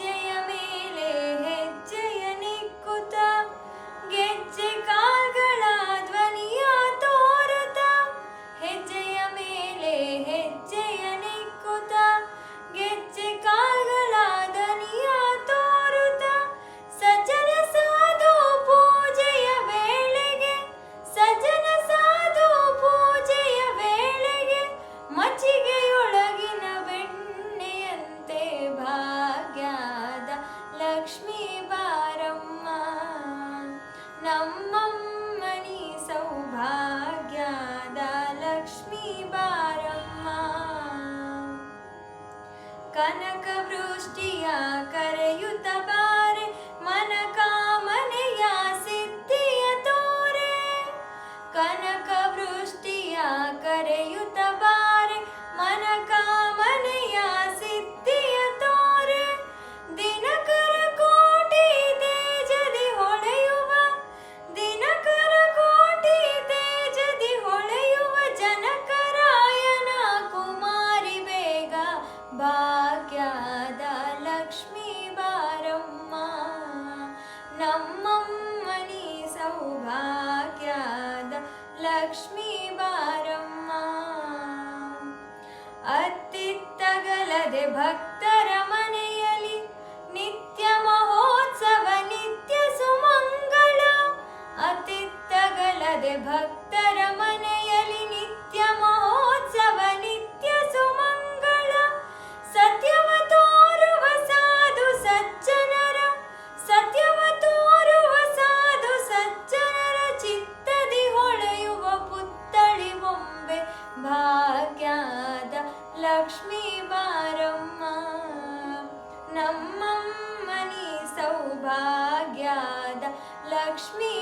ಹೆಜ್ಜೆಯ ಮೇಲೆ ಹೆಜ್ಜೆಯ ನಿಕ್ಕುತ್ತ ಗೆಜ್ಜೆ ಕಾಲ್ಗಳ ಧ್ವನಿಯ ತೋರುತ್ತ ಹೆಜ್ಜೆಯ ಮೇಲೆ ಹೆಜ್ಜೆಯ ನಿಕ್ಕುತ್ತ ಗೆಜ್ಜೆ ಕಾಲ್ಗಳ ಧ್ವನಿಯ ತೋರುತ್ತ ಸಜ್ಜನ ಸಾಧು ಪೂಜೆಯ ವೇಳೆಗೆ ಸಜ್ಜನ ಸಾಧು ಪೂಜೆಯ ವೇಳೆಗೆ ಮಜ್ಜಿಗೆಯೊಳಗಿನ ಬೆಣ್ಣೆಯಂತೆ ಭಾಗ್ಯದ ಲಕ್ಷ್ಮೀ ಬಾರಮ್ಮ ನಮ್ಮಮ್ಮನಿ ಸೌಭಾಗ್ಯದ ಲಕ್ಷ್ಮೀ ಬಾರಮ್ಮ ಕನಕ ವೃಷ್ಟಿಯ ಕರೆಯುತ್ತ ಬಾರೆ ಮನ ಕಾಮನೆಯ ಸಿದ್ಧಿಯ ತೋರೆ ಕನಕ ವೃಷ್ಟಿಯ ಕರೆಯುತ್ತ ಬಾರೆ ಮನ ಕಾಮನೆಯ ಸಿದ್ಧಿಯ ತೋರೆ ದಿನಕರ ಕೋಟಿ ತೇಜದಿ ಹೊಳೆಯುವ ದಿನಕರ ಕೋಟಿ ತೇಜದಿ ಹೊಳೆಯುವ ಜನಕರಾಯನ ಕುಮಾರಿ ಬೇಗ ಭಾಗ್ಯದ ಲಕ್ಷ್ಮೀ ಬಾರಮ್ಮ ನಮ್ಮಮ್ಮನಿ ಸೌಭಾಗ್ಯದ ಲಕ್ಷ್ಮೀ ಬಾರಮ್ಮ ಅತ್ತಿತ್ತಗಲದೆ ಭಕ್ತರ ಮನೆಯಲ್ಲಿ ನಿತ್ಯ ಮಹೋತ್ಸವ ನಿತ್ಯ ಸುಮಂಗಳ ಅತ್ತಿತ್ತಗಲದೆ ಭಕ್ತರ ಮನೆಯಲ್ಲಿ ನಿತ್ಯ ಮಹೋತ್ಸವ ನಿತ್ಯ ಸುಮಂಗಳ ಸತ್ಯವ ತೋರುವ ಸಾಧು ಸಜ್ಜನರ ಸತ್ಯವ ತೋರುವ ಸಾಧು ಸಜ್ಜನರ ಚಿತ್ತದಿ ಹೊಳೆಯುವ ಪುತ್ಥಳಿ ಬೊಂಬೆ ಭಾಗ್ಯದ ಲಕ್ಷ್ಮೀ ಬಾರಮ್ಮ ನಮ್ಮಮ್ಮನಿ ಸೌಭಾಗ್ಯದ ಲಕ್ಷ್ಮೀ